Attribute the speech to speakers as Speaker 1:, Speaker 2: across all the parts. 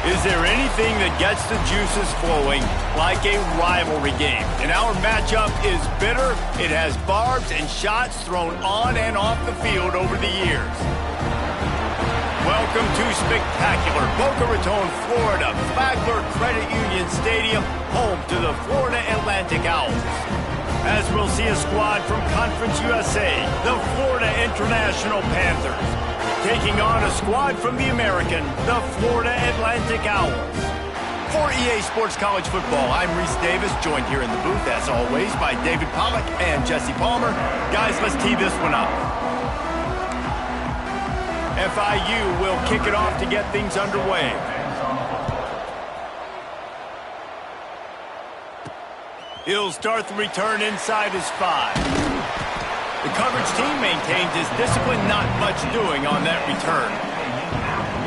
Speaker 1: Is there anything that gets the juices flowing like a rivalry game? And our matchup is bitter. It has barbs and shots thrown on and off the field over the years. Welcome to spectacular Boca Raton, Florida, Flagler Credit Union Stadium, home to the Florida Atlantic Owls. As we'll see a squad from Conference USA, the Florida International Panthers, taking on a squad from the American, the Florida Atlantic Owls. For EA Sports College Football, I'm Reese Davis, joined here in the booth, as always, by David Pollack and Jesse Palmer. Guys, let's tee this one up. FIU will kick it off to get things underway. He'll start the return inside his 5. The coverage team maintains his discipline, not much doing on that return.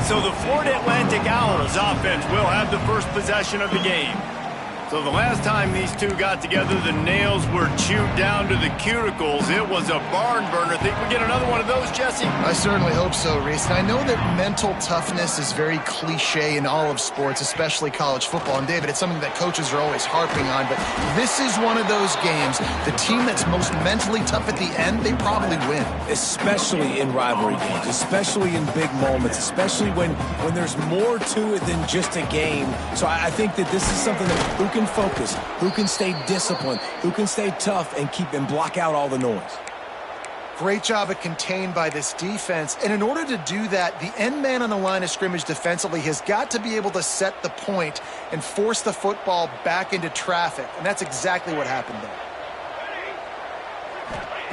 Speaker 1: So the Florida Atlantic Owls offense will have the first possession of the game. So the last time these two got together, the nails were chewed down to the cuticles. It was a barn burner. Think we get another one of those, Jesse?
Speaker 2: I certainly hope so, Reese. And I know that mental toughness is very cliche in all of sports, especially college football. And, David, it's something that coaches are always harping on. But this is one of those games. The team that's most mentally tough at the end, they probably win.
Speaker 3: Especially in rivalry games, especially in big moments, especially when there's more to it than just a game. So I think that this is something that who can focus, who can stay disciplined, who can stay tough and block out all the noise.
Speaker 2: Great job at contained by this defense. And in order to do that, the end man on the line of scrimmage defensively has got to be able to set the point and force the football back into traffic. And that's exactly what happened there.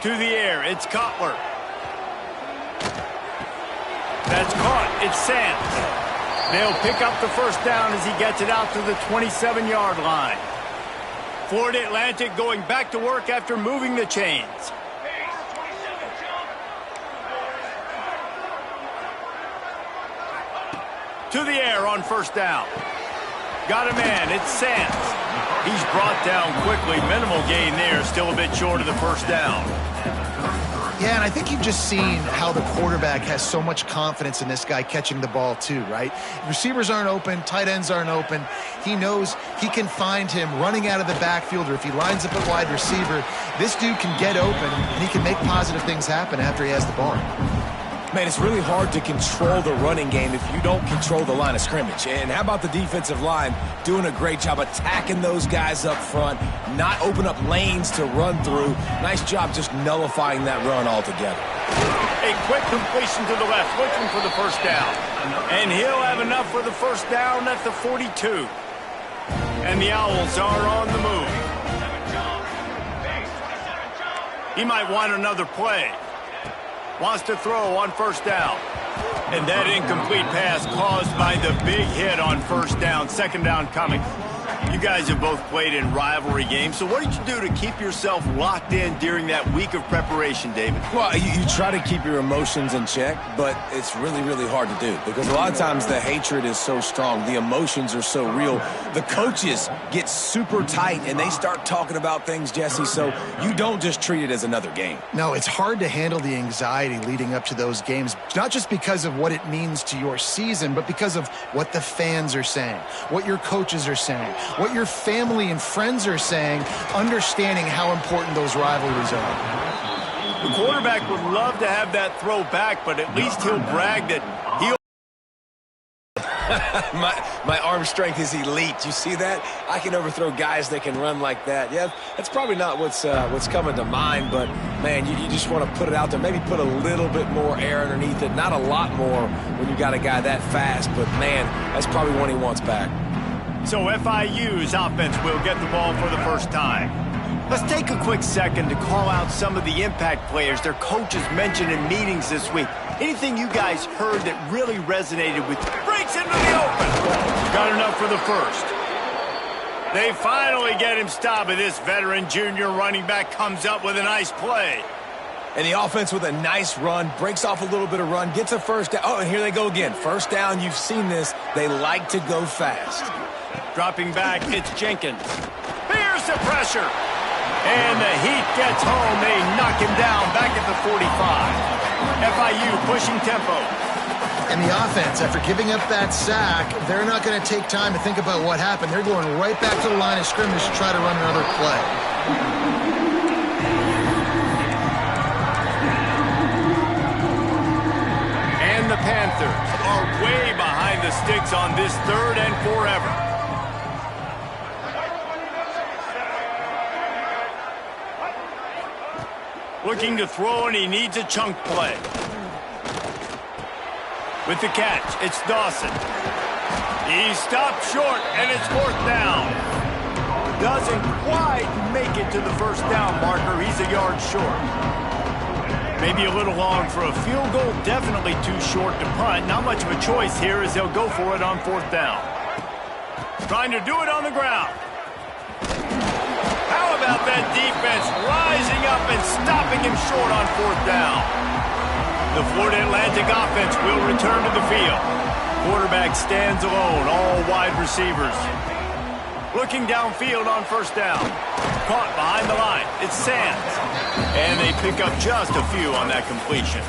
Speaker 1: To the air, it's Cutler. That's caught. It's Sands. They'll pick up the first down as he gets it out to the 27-yard line. Florida Atlantic going back to work after moving the chains. To the air on first down. Got a man. It's Sands. He's brought down quickly. Minimal gain there. Still a bit short of the first down.
Speaker 2: Yeah, and I think you've just seen how the quarterback has so much confidence in this guy catching the ball too, right? Receivers aren't open, tight ends aren't open. He knows he can find him running out of the backfield, or if he lines up at wide receiver, this dude can get open and he can make positive things happen after he has the ball.
Speaker 3: Man, it's really hard to control the running game if you don't control the line of scrimmage. And how about the defensive line doing a great job attacking those guys up front, not open up lanes to run through. Nice job just nullifying that run altogether.
Speaker 1: A quick completion to the left, looking for the first down. And he'll have enough for the first down at the 42. And the Owls are on the move. He might want another play. Wants to throw on first down. And that incomplete pass caused by the big hit on first down. Second down coming. You guys have both played in rivalry games, so what did you do to keep yourself locked in during that week of preparation, David?
Speaker 3: Well, you try to keep your emotions in check, but it's really, really hard to do because a lot of times the hatred is so strong. The emotions are so real. The coaches get super tight, and they start talking about things, Jesse, so you don't just treat it as another game.
Speaker 2: No, it's hard to handle the anxiety leading up to those games, not just because of what it means to your season, but because of what the fans are saying, what your coaches are saying, what your family and friends are saying, understanding how important those rivalries are.
Speaker 1: The quarterback would love to have that throw back, but at least he'll brag that he'll...
Speaker 3: my arm strength is elite. You see that? I can overthrow guys that can run like that. Yeah, that's probably not what's coming to mind, but, man, you just want to put it out there. Maybe put a little bit more air underneath it. Not a lot more when you got a guy that fast, but, man, that's probably one he wants back.
Speaker 1: So FIU's offense will get the ball for the first time. Let's take a quick second to call out some of the impact players their coaches mentioned in meetings this week. Anything you guys heard that really resonated with you? Breaks into the open. Got enough for the first. They finally get him stopped, and this veteran junior running back comes up with a nice play.
Speaker 3: And the offense with a nice run, breaks off a little bit of run, gets a first down. Oh, and here they go again. First down, you've seen this. They like to go fast.
Speaker 1: Dropping back, it's Jenkins. Here's the pressure. And the heat gets home. They knock him down back at the 45. FIU pushing tempo.
Speaker 2: And the offense, after giving up that sack, they're not going to take time to think about what happened. They're going right back to the line of scrimmage to try to run another play.
Speaker 1: And the Panthers are way behind the sticks on this 3rd and forever. Looking to throw, and he needs a chunk play. With the catch, it's Dawson. He stopped short, and it's 4th down. Doesn't quite make it to the 1st down marker. He's a yard short. Maybe a little long for a field goal. Definitely too short to punt. Not much of a choice here as they'll go for it on 4th down. Trying to do it on the ground. How about that defense rising up and stopping him short on 4th down? The Florida Atlantic offense will return to the field. Quarterback stands alone, all wide receivers. Looking downfield on 1st down. Caught behind the line. It's Sands. And they pick up just a few on that completion.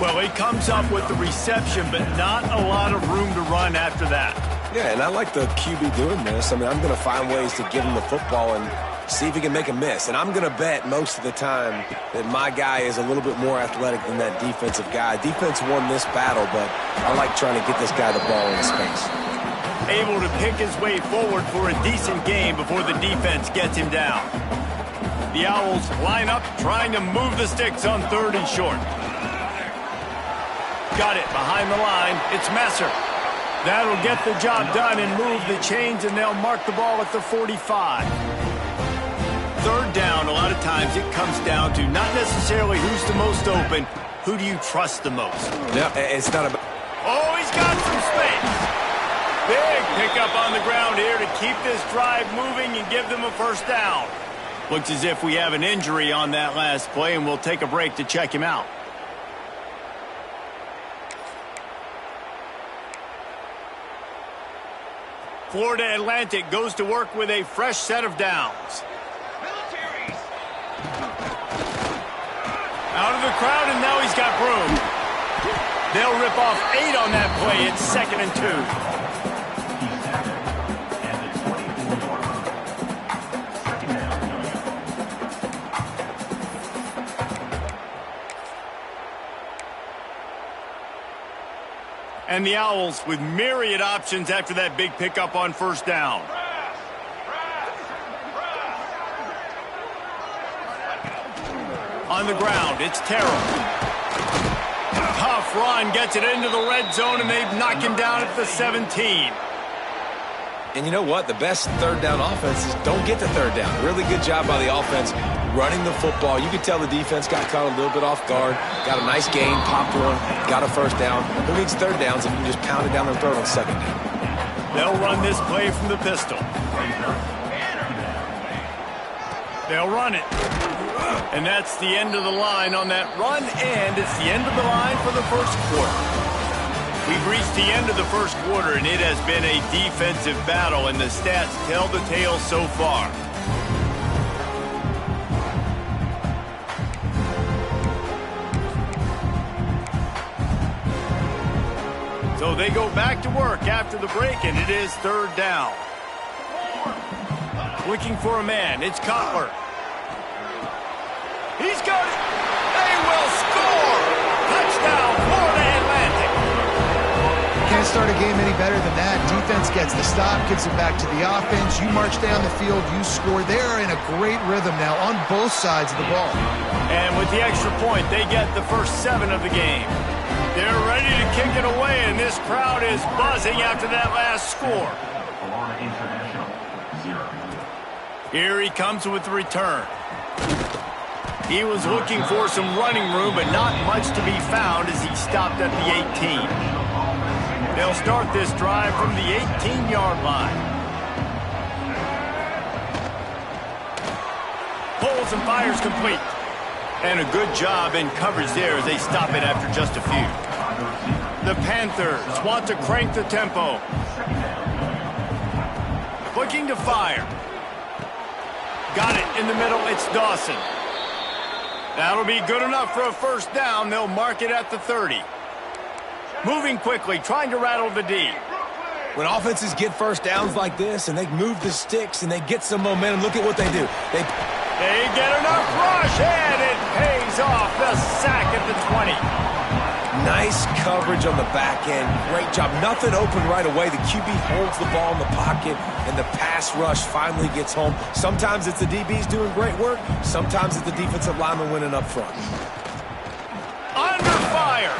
Speaker 1: Well, he comes up with the reception, but not a lot of room to run after that.
Speaker 3: Yeah, and I like the QB doing this. I mean, I'm going to find ways to give him the football and see if he can make a miss. And I'm going to bet most of the time that my guy is a little bit more athletic than that defensive guy. Defense won this battle, but I like trying to get this guy the ball in his face.
Speaker 1: Able to pick his way forward for a decent game before the defense gets him down. The Owls line up, trying to move the sticks on 3rd and short. Got it behind the line. It's Messer. That'll get the job done and move the chains, and they'll mark the ball at the 45. 3rd down, a lot of times it comes down to not necessarily who's the most open, who do you trust the most?
Speaker 3: Yeah, it's not about...
Speaker 1: Oh, he's got some space. Big pickup on the ground here to keep this drive moving and give them a 1st down. Looks as if we have an injury on that last play, and we'll take a break to check him out. Florida Atlantic goes to work with a fresh set of downs. Out of the crowd, and now he's got room. They'll rip off 8 on that play. It's 2nd and 2. And the Owls with myriad options after that big pickup on 1st down. On the ground, it's Terrell. Tough run, gets it into the red zone, and they knock him down at the 17.
Speaker 3: And you know what? The best 3rd down offense is don't get to 3rd down. Really good job by the offense running the football. You could tell the defense got caught a little bit off guard. Got a nice gain, popped one, got a 1st down. Who needs 3rd downs if you can just pound it down their throat on 2nd down?
Speaker 1: They'll run this play from the pistol. They'll run it. And that's the end of the line on that run, and it's the end of the line for the 1st quarter. We've reached the end of the 1st quarter, and it has been a defensive battle, and the stats tell the tale so far. So they go back to work after the break, and it is 3rd down. Looking for a man. It's Cutler. He's got it. They will score. Touchdown, Florida Atlantic.
Speaker 2: Can't start a game any better than that. Defense gets the stop, gives it back to the offense. You march down the field, you score. They're in a great rhythm now on both sides of the ball.
Speaker 1: And with the extra point, they get the first 7 of the game. They're ready to kick it away, and this crowd is buzzing after that last score. Here he comes with the return. He was looking for some running room, but not much to be found as he stopped at the 18. They'll start this drive from the 18-yard line. Pulls and fires complete. And a good job in coverage there as they stop it after just a few. The Panthers want to crank the tempo. Looking to fire. Got it in the middle. It's Dawson. That'll be good enough for a 1st down. They'll mark it at the 30. Moving quickly, trying to rattle the D.
Speaker 3: When offenses get first downs like this and they move the sticks and they get some momentum, look at what they do. They
Speaker 1: get enough rush, and it pays off. The sack at the 20.
Speaker 3: Nice coverage on the back end. Great job. Nothing open right away. The QB holds the ball in the pocket, and the pass rush finally gets home. Sometimes it's the DBs doing great work. Sometimes it's the defensive lineman winning up front.
Speaker 1: Under fire.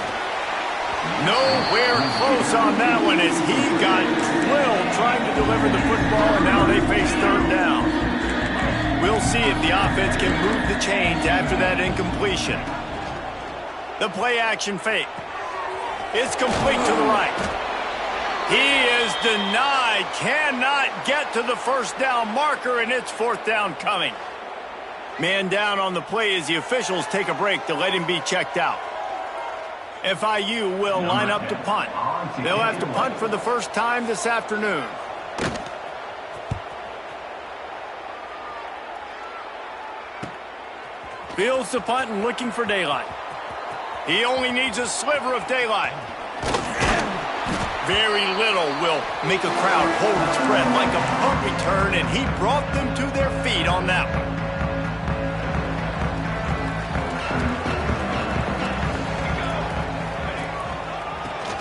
Speaker 1: Nowhere close on that one as he got drilled trying to deliver the football, and now they face third down. We'll see if the offense can move the chains after that incompletion. The play-action fake. It's complete to the right. He is denied. Cannot get to the first down marker, and it's fourth down coming. Man down on the play as the officials take a break to let him be checked out. FIU will line up to punt. They'll have to punt for the first time this afternoon. Fields the punt and looking for daylight. He only needs a sliver of daylight. Very little will make a crowd hold its breath like a punt return, and he brought them to their feet on that one.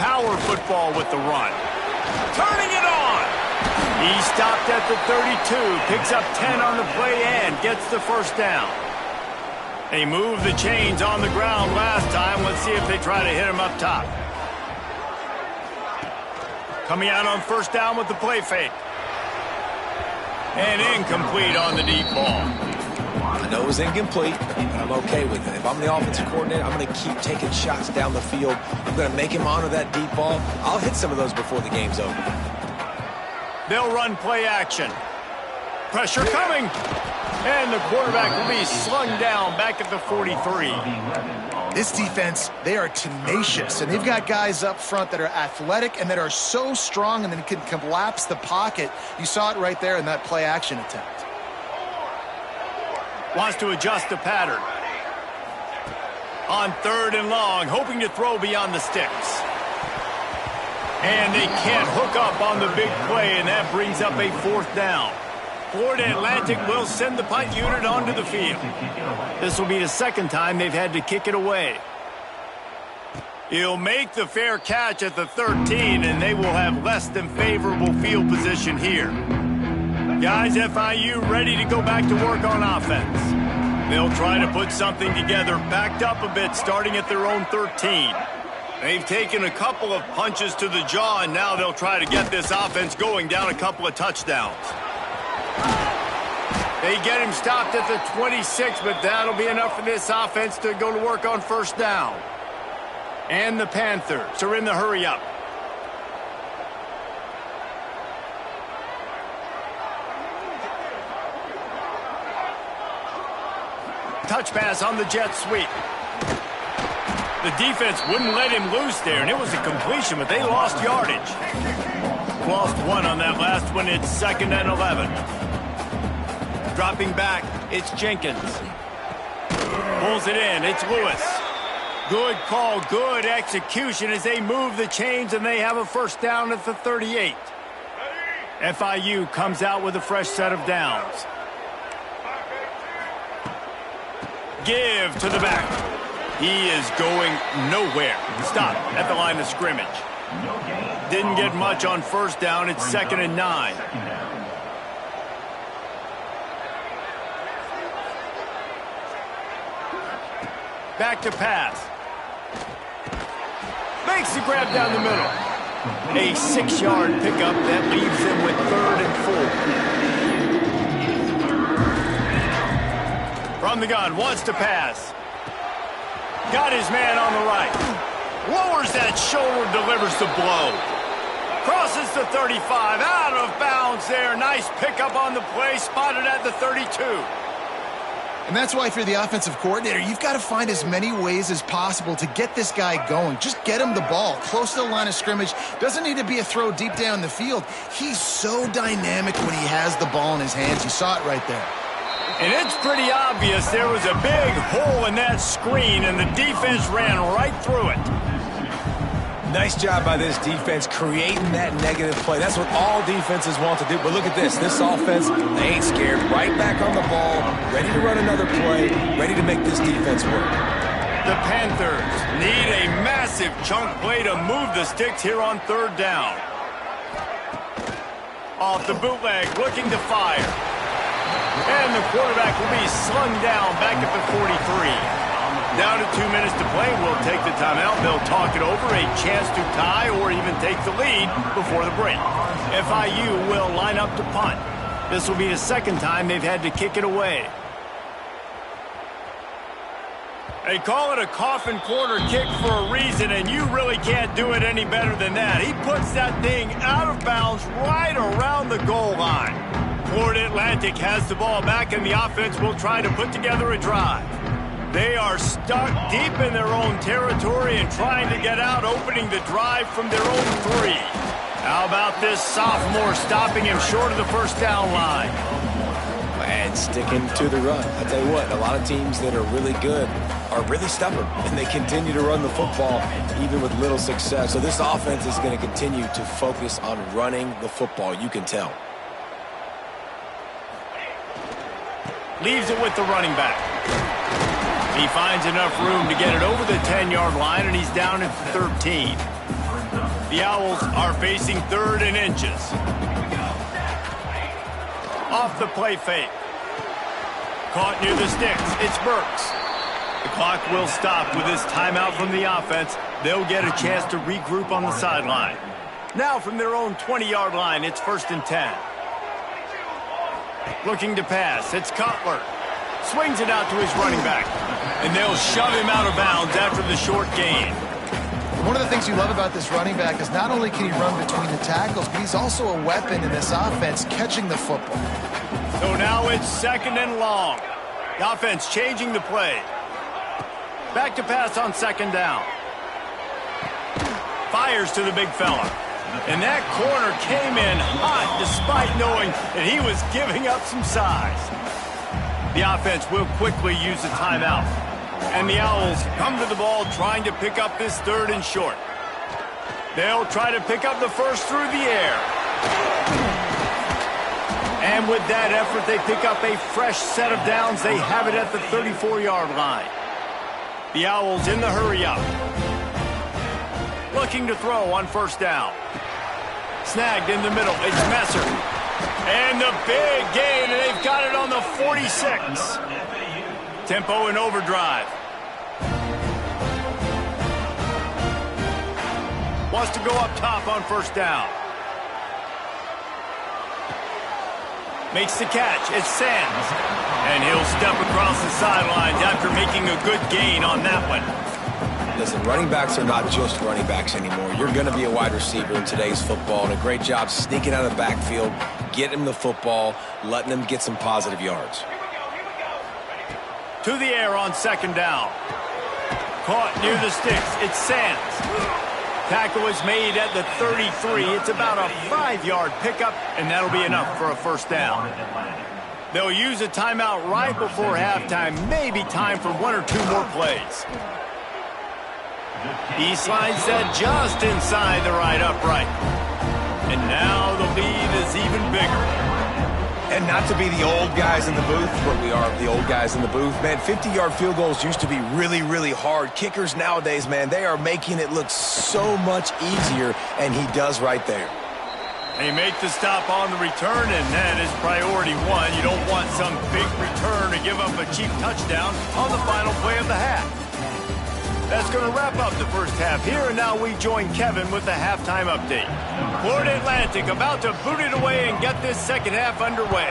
Speaker 1: Power football with the run. Turning it on. He stopped at the 32, picks up 10 on the play and gets the first down. They moved the chains on the ground last time. Let's see if they try to hit him up top. Coming out on first down with the play fake. And incomplete on the deep ball.
Speaker 3: I know it was incomplete, but I'm okay with it. If I'm the offensive coordinator, I'm going to keep taking shots down the field. I'm going to make him honor that deep ball. I'll hit some of those before the game's over.
Speaker 1: They'll run play action. Pressure coming. And the quarterback will be slung down back at the 43.
Speaker 2: This defense, they are tenacious, and they've got guys up front that are athletic and that are so strong and then can collapse the pocket. You saw it right there in that play action attempt.
Speaker 1: Wants to adjust the pattern. On third and long, hoping to throw beyond the sticks. And they can't hook up on the big play, and that brings up a fourth down. Florida Atlantic will send the punt unit onto the field. This will be the second time they've had to kick it away. He'll make the fair catch at the 13, and they will have less than favorable field position here. Guys, FIU ready to go back to work on offense. They'll try to put something together, backed up a bit, starting at their own 13. They've taken a couple of punches to the jaw, and now they'll try to get this offense going down a couple of touchdowns. They get him stopped at the 26, but that'll be enough for this offense to go to work on first down. And the Panthers are in the hurry-up. Touch pass on the jet sweep. The defense wouldn't let him loose there, and it was a completion, but they lost yardage. Lost one on that last one. It's 2nd and 11. Dropping back, it's Jenkins. Pulls it in, it's Lewis. Good call, good execution as they move the chains, and they have a first down at the 38. FIU comes out with a fresh set of downs. Give to the back. He is going nowhere. Stop at the line of scrimmage. Didn't get much on first down. It's 2nd and 9. Back to pass. Makes the grab down the middle. A 6-yard pickup that leaves him with 3rd and 4. From the gun, wants to pass. Got his man on the right. Lowers that shoulder, delivers the blow. Crosses the 35, out of bounds there. Nice pickup on the play, spotted at the 32.
Speaker 2: And that's why if you're the offensive coordinator, you've got to find as many ways as possible to get this guy going. Just get him the ball close to the line of scrimmage. Doesn't need to be a throw deep down the field. He's so dynamic when he has the ball in his hands. You saw it right there.
Speaker 1: And it's pretty obvious there was a big hole in that screen, and the defense ran right through it.
Speaker 3: Nice job by this defense creating that negative play. That's what all defenses want to do. But look at this. This offense, they ain't scared. Right back on the ball, ready to run another play, ready to make this defense work.
Speaker 1: The Panthers need a massive chunk play to move the sticks here on third down. Off the bootleg, looking to fire. And the quarterback will be slung down back at the 43. Down to 2 minutes to play. We'll take the timeout. They'll talk it over. A chance to tie or even take the lead before the break. FIU will line up to punt. This will be the second time they've had to kick it away. They call it a coffin corner kick for a reason, and you really can't do it any better than that. He puts that thing out of bounds right around the goal line. Florida Atlantic has the ball back, and the offense will try to put together a drive. They are stuck deep in their own territory and trying to get out, opening the drive from their own 3. How about this sophomore stopping him short of the first down line?
Speaker 3: And sticking to the run. I tell you what, a lot of teams that are really good are really stubborn, and they continue to run the football even with little success. So this offense is going to continue to focus on running the football, you can tell.
Speaker 1: Leaves it with the running back. He finds enough room to get it over the 10-yard line, and he's down at 13. The Owls are facing 3rd and inches. Off the play fake. Caught near the sticks. It's Burks. The clock will stop with this timeout from the offense. They'll get a chance to regroup on the sideline. Now from their own 20-yard line, it's 1st and 10. Looking to pass. It's Cutler. Swings it out to his running back. And they'll shove him out of bounds after the short gain.
Speaker 2: One of the things you love about this running back is not only can he run between the tackles, but he's also a weapon in this offense catching the football.
Speaker 1: So now it's 2nd and long. The offense changing the play. Back to pass on 2nd down. Fires to the big fella. And that corner came in hot despite knowing that he was giving up some size. The offense will quickly use a timeout. And the Owls come to the ball trying to pick up this 3rd and short. They'll try to pick up the first through the air. And with that effort, they pick up a fresh set of downs. They have it at the 34-yard line. The Owls in the hurry up. Looking to throw on 1st down. Snagged in the middle. It's Messer. And the big gain, and they've got it on the 46. Tempo and overdrive. Wants to go up top on 1st down. Makes the catch. It's Sands. And he'll step across the sidelines after making a good gain on that one.
Speaker 3: Listen, running backs are not just running backs anymore. You're going to be a wide receiver in today's football, and a great job sneaking out of the backfield, getting him the football, letting him get some positive yards.
Speaker 1: To the air on 2nd down. Caught near the sticks. It's Sands. Tackle is made at the 33. It's about a 5-yard pickup, and that'll be enough for a 1st down. They'll use a timeout right before halftime. Maybe time for 1 or 2 more plays. He slides that just inside the right upright. And now the lead is even bigger.
Speaker 3: And not to be the old guys in the booth, but we are the old guys in the booth. Man, 50-yard field goals used to be really, really hard. Kickers nowadays, man, they are making it look so much easier, and he does right there.
Speaker 1: They make the stop on the return, and that is priority 1. You don't want some big return to give up a cheap touchdown on the final play of the half. That's going to wrap up the first half here, and now we join Kevin with the halftime update. Florida Atlantic about to boot it away and get this second half underway.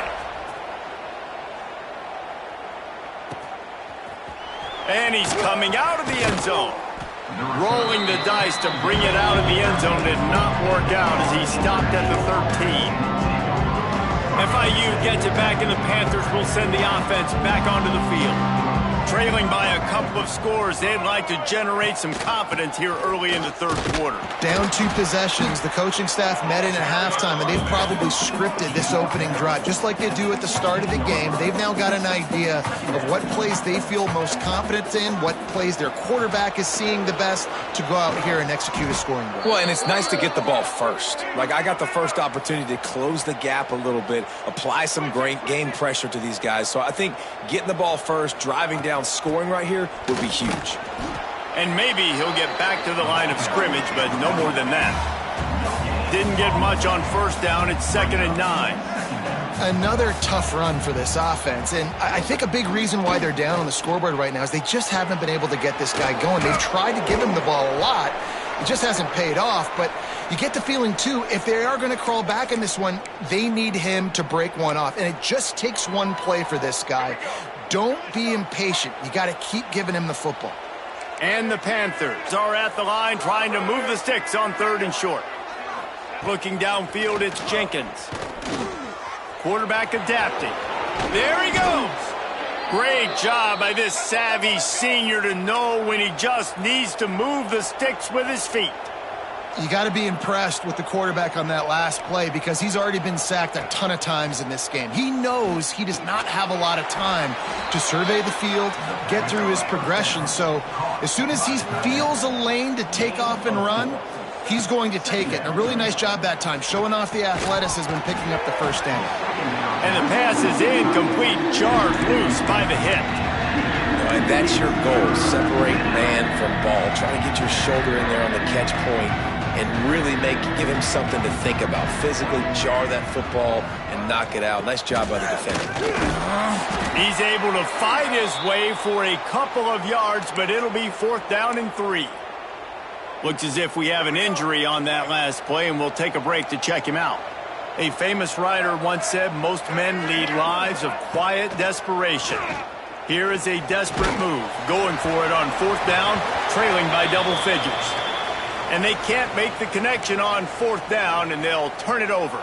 Speaker 1: And he's coming out of the end zone. Rolling the dice to bring it out of the end zone did not work out as he stopped at the 13. FIU gets it back, and the Panthers will send the offense back onto the field. Trailing by a couple of scores, they'd like to generate some confidence here early in the third quarter.
Speaker 2: Down 2 possessions, the coaching staff met in at halftime, and they've probably scripted this opening drive. Just like they do at the start of the game, they've now got an idea of what plays they feel most confident in, what plays their quarterback is seeing the best to go out here and execute a scoring drive.
Speaker 3: Well, and it's nice to get the ball first. Like, I got the first opportunity to close the gap a little bit, apply some game pressure to these guys. So I think getting the ball first, driving down, scoring right here would be huge.
Speaker 1: And maybe he'll get back to the line of scrimmage, but no more than that. Didn't get much on first down. It's 2nd and 9.
Speaker 2: Another tough run for this offense, and I think a big reason why they're down on the scoreboard right now is they just haven't been able to get this guy going. They've tried to give him the ball a lot. It just hasn't paid off, but you get the feeling, too, if they are going to crawl back in this one, they need him to break one off, and it just takes one play for this guy. Don't be impatient. You got to keep giving him the football.
Speaker 1: And the Panthers are at the line trying to move the sticks on 3rd and short. Looking downfield, it's Jenkins. Quarterback adapting. There he goes. Great job by this savvy senior to know when he just needs to move the sticks with his feet.
Speaker 2: You got to be impressed with the quarterback on that last play because he's already been sacked a ton of times in this game. He knows he does not have a lot of time to survey the field, get through his progression. So as soon as he feels a lane to take off and run, he's going to take it. And a really nice job that time, showing off the athleticism and picking up the first down.
Speaker 1: And the pass is incomplete, jarred loose by the hip.
Speaker 3: And that's your goal, separate man from ball. Try to get your shoulder in there on the catch point and really give him something to think about. Physically jar that football and knock it out. Nice job by the defender.
Speaker 1: He's able to fight his way for a couple of yards, but it'll be 4th down and 3. Looks as if we have an injury on that last play, and we'll take a break to check him out. A famous writer once said, most men lead lives of quiet desperation. Here is a desperate move, going for it on 4th down, trailing by double figures. And they can't make the connection on 4th down, and they'll turn it over.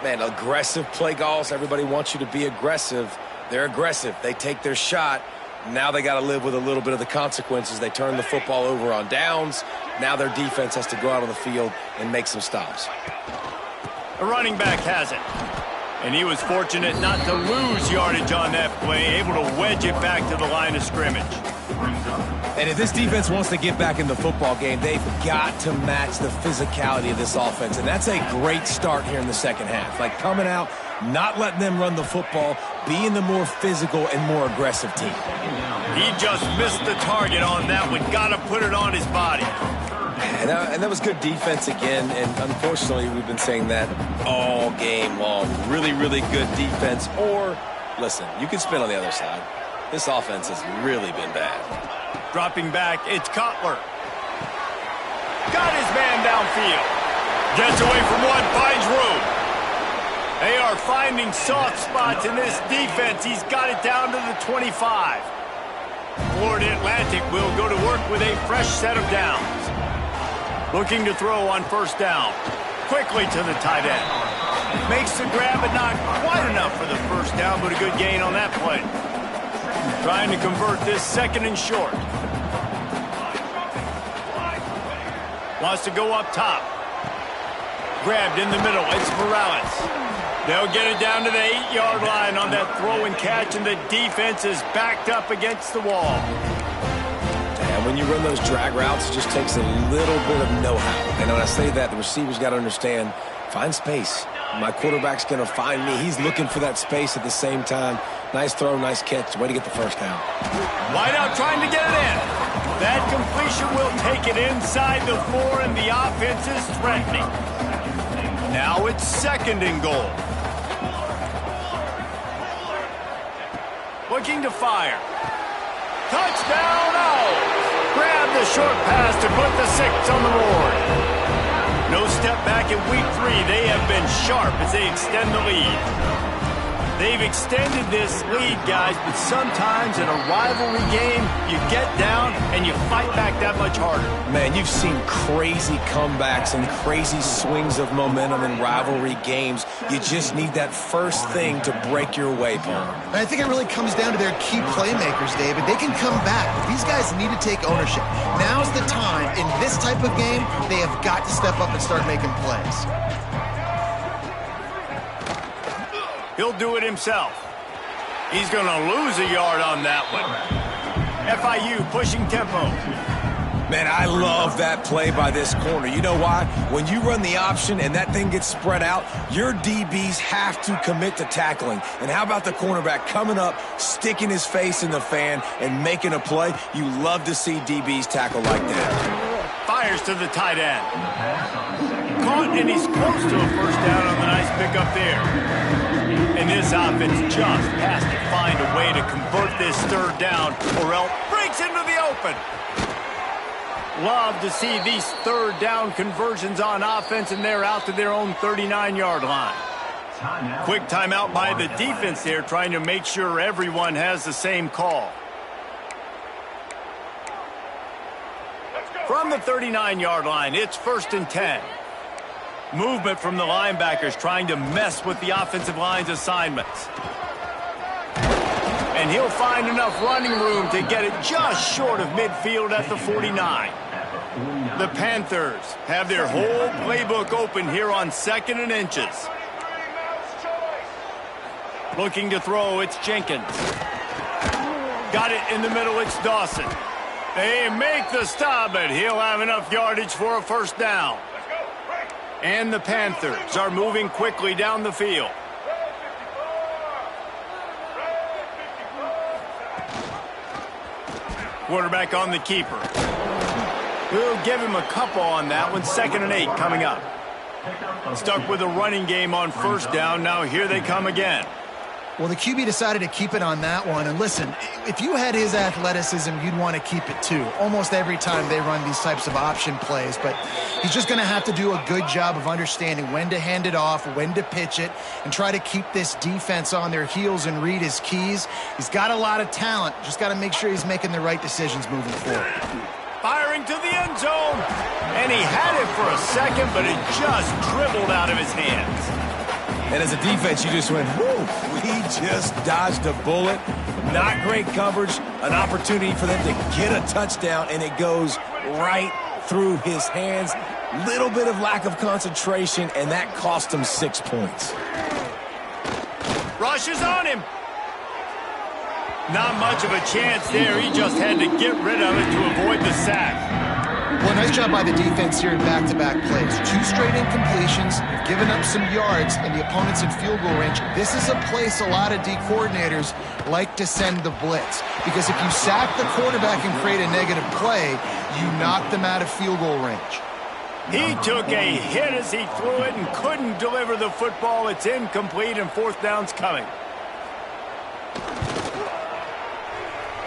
Speaker 3: Man, aggressive play calls. Everybody wants you to be aggressive. They're aggressive. They take their shot. Now they got to live with a little bit of the consequences. They turn the football over on downs. Now their defense has to go out on the field and make some stops.
Speaker 1: The running back has it. And he was fortunate not to lose yardage on that play, able to wedge it back to the line of scrimmage.
Speaker 3: And if this defense wants to get back in the football game, they've got to match the physicality of this offense. And that's a great start here in the second half. Like coming out, not letting them run the football, being the more physical and more aggressive team.
Speaker 1: He just missed the target on that one. Got to put it on his body.
Speaker 3: And that was good defense again, and unfortunately we've been saying that all game long. Really, really good defense. Or, listen, you can spin on the other side. This offense has really been bad.
Speaker 1: Dropping back, it's Cutler. Got his man downfield. Gets away from one, finds room. They are finding soft spots in this defense. He's got it down to the 25. Florida Atlantic will go to work with a fresh set of downs. Looking to throw on 1st down. Quickly to the tight end. Makes the grab, but not quite enough for the 1st down, but a good gain on that play. Trying to convert this 2nd and short. Wants to go up top. Grabbed in the middle. It's Morales. They'll get it down to the 8-yard line on that throw and catch, and the defense is backed up against the wall.
Speaker 3: And when you run those drag routes, it just takes a little bit of know-how. And when I say that, the receivers got to understand, find space. My quarterback's going to find me. He's looking for that space at the same time. Nice throw, nice catch. Way to get the 1st down.
Speaker 1: Wide out trying to get it in. That completion will take it inside the 4, and the offense is threatening. Now it's 2nd and goal. Looking to fire. Touchdown, Grab the short pass to put the 6 on the board. No step back in week 3. They have been sharp as they extend the lead. They've extended this lead, guys, but sometimes in a rivalry game, you get down and you fight back that much harder.
Speaker 3: Man, you've seen crazy comebacks and crazy swings of momentum in rivalry games. You just need that first thing to break your way, Paul.
Speaker 2: And I think it really comes down to their key playmakers, David. They can come back. These guys need to take ownership. Now's the time. In this type of game, they have got to step up and start making plays.
Speaker 1: He'll do it himself. He's going to lose a yard on that one. FIU pushing tempo.
Speaker 3: Man, I love that play by this corner. You know why? When you run the option and that thing gets spread out, your DBs have to commit to tackling. And how about the cornerback coming up, sticking his face in the fan, and making a play? You love to see DBs tackle like that.
Speaker 1: Fires to the tight end. Caught, and he's close to a first down on the nice pickup there. And this offense just has to find a way to convert this third down, or else breaks into the open. Love to see these third down conversions on offense, and they're out to their own 39-yard line. Quick timeout by the defense there, trying to make sure everyone has the same call. From the 39-yard line, it's 1st and 10. Movement from the linebackers trying to mess with the offensive line's assignments. And he'll find enough running room to get it just short of midfield at the 49. The Panthers have their whole playbook open here on 2nd and inches. Looking to throw, it's Jenkins. Got it in the middle, it's Dawson. They make the stop, but he'll have enough yardage for a first down. And the Panthers are moving quickly down the field. Quarterback on the keeper. We'll give him a couple on that one. 2nd and 8 coming up. Stuck with a running game on first down. Now here they come again.
Speaker 2: Well, the QB decided to keep it on that one. And listen, if you had his athleticism, you'd want to keep it too. Almost every time they run these types of option plays. But he's just going to have to do a good job of understanding when to hand it off, when to pitch it, and try to keep this defense on their heels and read his keys. He's got a lot of talent. Just got to make sure he's making the right decisions moving forward.
Speaker 1: Firing to the end zone. And he had it for a second, but it just dribbled out of his hands.
Speaker 3: And as a defense, you just went, whoo, he just dodged a bullet. Not great coverage, an opportunity for them to get a touchdown, and it goes right through his hands. Little bit of lack of concentration, and that cost him 6 points.
Speaker 1: Rushes on him. Not much of a chance there. He just had to get rid of it to avoid the sack.
Speaker 2: Well, nice job by the defense here in back-to-back plays. 2 straight incompletions, given up some yards, and the opponent's in field goal range. This is a place a lot of D coordinators like to send the blitz, because if you sack the quarterback and create a negative play, you knock them out of field goal range.
Speaker 1: He took a hit as he threw it and couldn't deliver the football. It's incomplete, and 4th down's coming.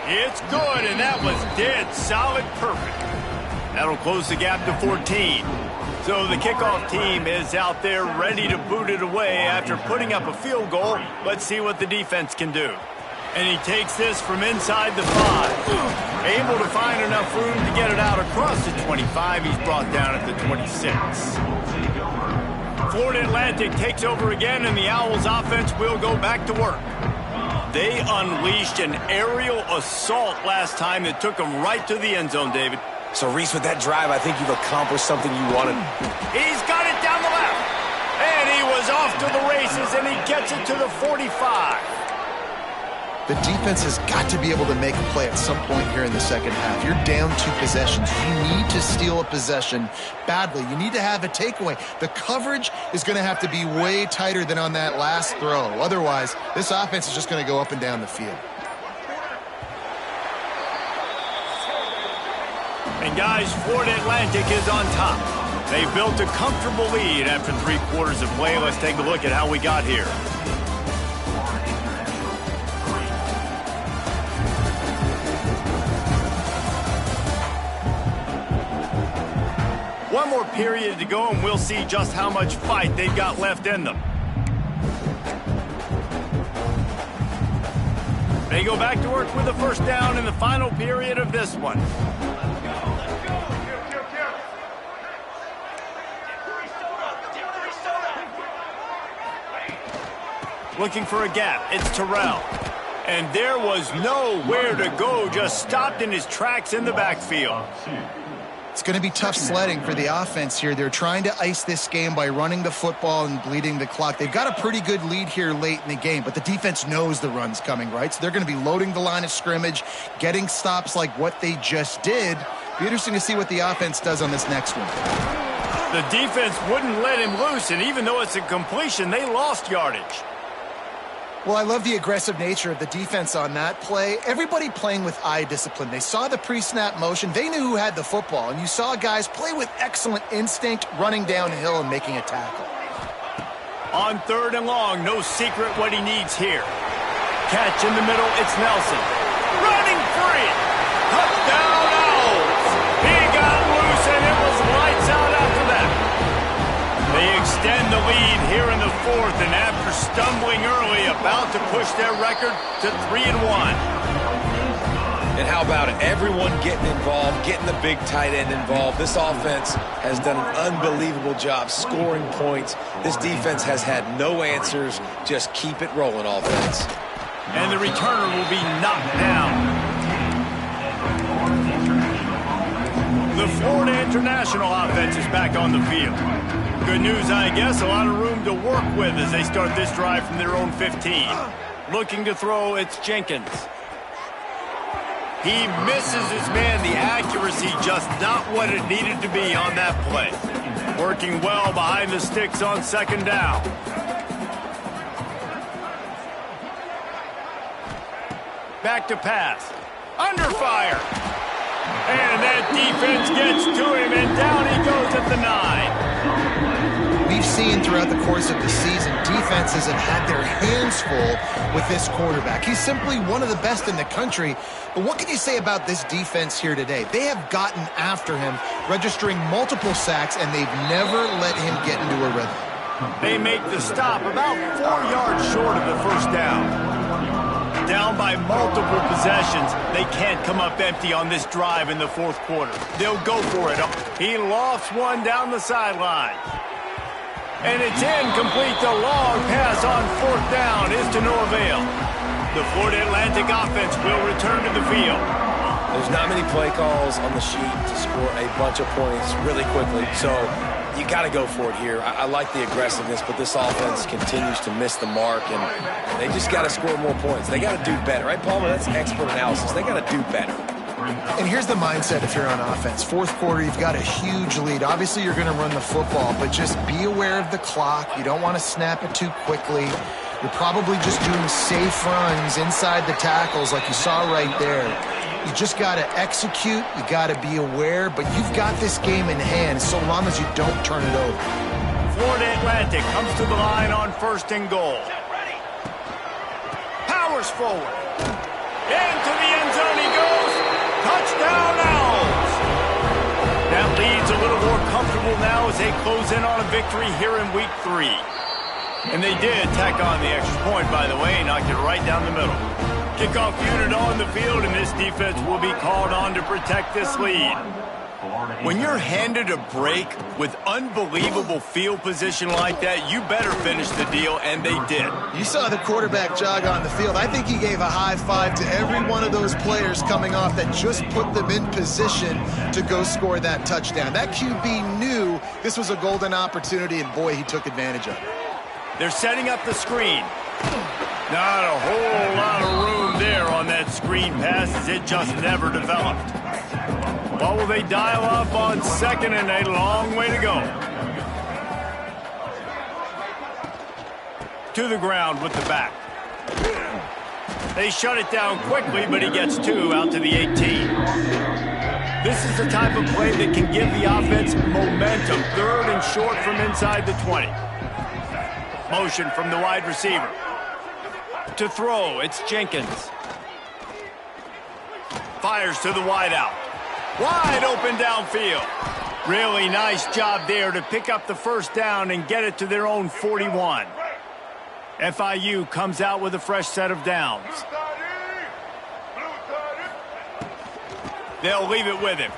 Speaker 1: It's good, and that was dead solid perfect. That'll close the gap to 14. So the kickoff team is out there ready to boot it away after putting up a field goal. Let's see what the defense can do. And he takes this from inside the 5. Able to find enough room to get it out across the 25. He's brought down at the 26. Florida Atlantic takes over again, and the Owls offense will go back to work. They unleashed an aerial assault last time that took them right to the end zone, David.
Speaker 3: So, Reese, with that drive, I think you've accomplished something you wanted.
Speaker 1: He's got it down the left. And he was off to the races, and he gets it to the 45.
Speaker 2: The defense has got to be able to make a play at some point here in the second half. You're down 2 possessions. You need to steal a possession badly. You need to have a takeaway. The coverage is going to have to be way tighter than on that last throw. Otherwise, this offense is just going to go up and down the field.
Speaker 1: And guys, Florida Atlantic is on top. They built a comfortable lead after 3 quarters of play. Let's take a look at how we got here. One more period to go, and we'll see just how much fight they've got left in them. They go back to work with the first down in the final period of this one. Looking for a gap. It's Terrell. And there was nowhere to go, just stopped in his tracks in the backfield.
Speaker 2: It's going to be tough sledding for the offense here. They're trying to ice this game by running the football and bleeding the clock. They've got a pretty good lead here late in the game, but the defense knows the run's coming, right? So they're going to be loading the line of scrimmage, getting stops like what they just did. Be interesting to see what the offense does on this next one.
Speaker 1: The defense wouldn't let him loose, and even though it's a completion, they lost yardage.
Speaker 2: Well, I love the aggressive nature of the defense on that play. Everybody playing with eye discipline. They saw the pre-snap motion. They knew who had the football, and you saw guys play with excellent instinct, running downhill and making a tackle.
Speaker 1: On 3rd and long, no secret what he needs here. Catch in the middle, it's Nelson. Running free! Touchdown Owls! He got loose, and it was lights out after that. They extend the lead here in the 4th, and after stumbling early, about to push their record to 3-1.
Speaker 3: And how about it? Everyone getting involved, getting the big tight end involved. This offense has done an unbelievable job scoring points. This defense has had no answers. Just keep it rolling, offense.
Speaker 1: And the returner will be knocked down. The Florida International offense is back on the field. Good news, I guess, a lot of room to work with as they start this drive from their own 15. Looking to throw, it's Jenkins. He misses his man. The accuracy just not what it needed to be on that play. Working well behind the sticks on 2nd down. Back to pass. Under fire. And that defense gets to him, and down he goes at the 9.
Speaker 2: We've seen throughout the course of the season, defenses have had their hands full with this quarterback. He's simply one of the best in the country. But what can you say about this defense here today? They have gotten after him, registering multiple sacks, and they've never let him get into a rhythm.
Speaker 1: They make the stop about 4 yards short of the first down. Down by multiple possessions, they can't come up empty on this drive in the 4th quarter. They'll go for it. He lofts one down the sideline. And it's incomplete. The long pass on 4th down is to no avail. The Florida Atlantic offense will return to the field.
Speaker 3: There's not many play calls on the sheet to score a bunch of points really quickly, so you got to go for it here. I like the aggressiveness, but this offense continues to miss the mark, and they just got to score more points. They got to do better, right, Palmer? That's expert analysis. They got to do better.
Speaker 2: And here's the mindset if you're on offense. 4th quarter, you've got a huge lead. Obviously, you're going to run the football, but just be aware of the clock. You don't want to snap it too quickly. You're probably just doing safe runs inside the tackles like you saw right there. You just got to execute. You got to be aware, but you've got this game in hand so long as you don't turn it over.
Speaker 1: Florida Atlantic comes to the line on 1st and goal. Powers forward. Into the end zone he goes. Touchdown Owls. That lead's a little more comfortable now as they close in on a victory here in week 3. And they did tack on the extra point, by the way, knocked it right down the middle. Kickoff unit on the field, and this defense will be called on to protect this lead. When you're handed a break with unbelievable field position like that, you better finish the deal, and they did.
Speaker 2: You saw the quarterback jog on the field. I think he gave a high five to every one of those players coming off that just put them in position to go score that touchdown. That QB knew this was a golden opportunity, and boy, he took advantage of it.
Speaker 1: They're setting up the screen. Not a whole lot of room there on that screen pass as it just never developed. What will they dial up on 2nd and a long way to go? To the ground with the back. They shut it down quickly, but he gets 2 out to the 18. This is the type of play that can give the offense momentum. 3rd and short from inside the 20. Motion from the wide receiver. To throw, it's Jenkins. Fires to the wideout. Wide open downfield. Really nice job there to pick up the first down and get it to their own 41. FIU comes out with a fresh set of downs. They'll leave it with him.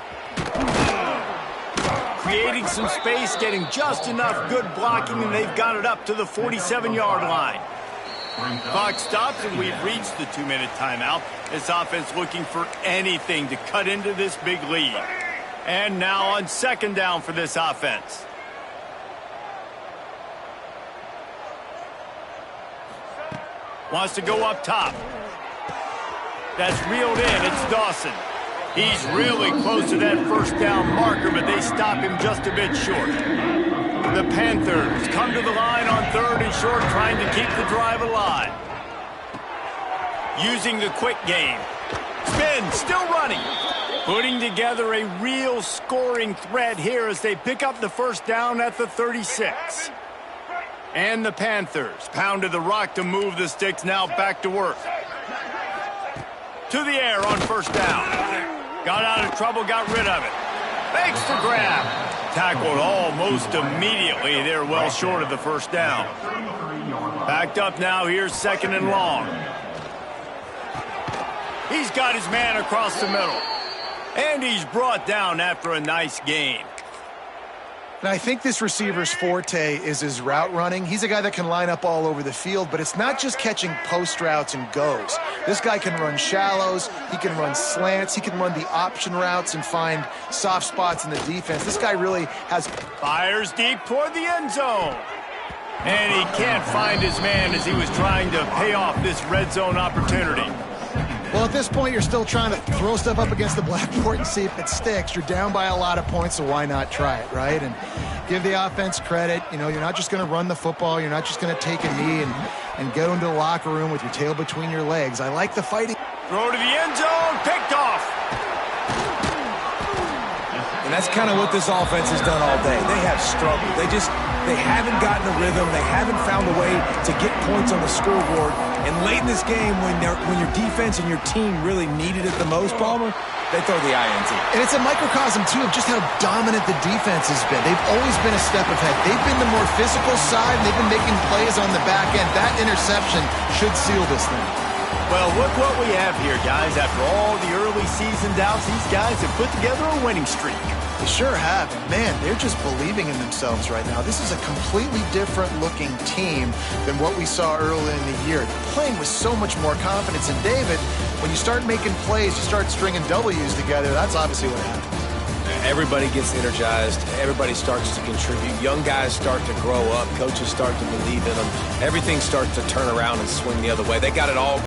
Speaker 1: Creating some space, getting just enough good blocking, and they've got it up to the 47-yard line. Clock stops, and we've reached the 2-minute timeout. This offense looking for anything to cut into this big lead. And now on second down for this offense. Wants to go up top. That's reeled in. It's Dawson. He's really close to that first down marker, but they stop him just a bit short. The Panthers come to the line on 3rd and short, trying to keep the drive alive. Using the quick game. Spin, still running. Putting together a real scoring threat here as they pick up the first down at the 36. And the Panthers pounded the rock to move the sticks, now back to work. To the air on first down. Got out of trouble, got rid of it. Makes the grab. Tackled almost immediately. They're well short of the first down. Backed up now. Here's 2nd and long. He's got his man across the middle. And he's brought down after a nice gain.
Speaker 2: And I think this receiver's forte is his route running. He's a guy that can line up all over the field, but it's not just catching post routes and goes. This guy can run shallows, he can run slants, he can run the option routes and find soft spots in the defense. This guy really has...
Speaker 1: Fires deep toward the end zone. And he can't find his man as he was trying to pay off this red zone opportunity.
Speaker 2: Well, at this point, you're still trying to throw stuff up against the blackboard and see if it sticks. You're down by a lot of points, so why not try it, right? And give the offense credit. You know, you're not just going to run the football. You're not just going to take a knee and go into the locker room with your tail between your legs. I like the fighting.
Speaker 1: Throw to the end zone, picked off.
Speaker 3: And that's kind of what this offense has done all day. They have struggled. They haven't gotten a rhythm. They haven't found a way to get points on the scoreboard. And late in this game, when your defense and your team really needed it the most, Palmer, they throw the INT.
Speaker 2: And it's a microcosm, too, of just how dominant the defense has been. They've always been a step ahead. They've been the more physical side, and they've been making plays on the back end. That interception should seal this thing.
Speaker 1: Well, look what we have here, guys. After all the early season doubts, these guys have put together a winning streak.
Speaker 2: They sure have. And man, they're just believing in themselves right now. This is a completely different looking team than what we saw early in the year. Playing with so much more confidence. And David, when you start making plays, you start stringing W's together, that's obviously what happens.
Speaker 3: Everybody gets energized. Everybody starts to contribute. Young guys start to grow up. Coaches start to believe in them. Everything starts to turn around and swing the other way. They got it all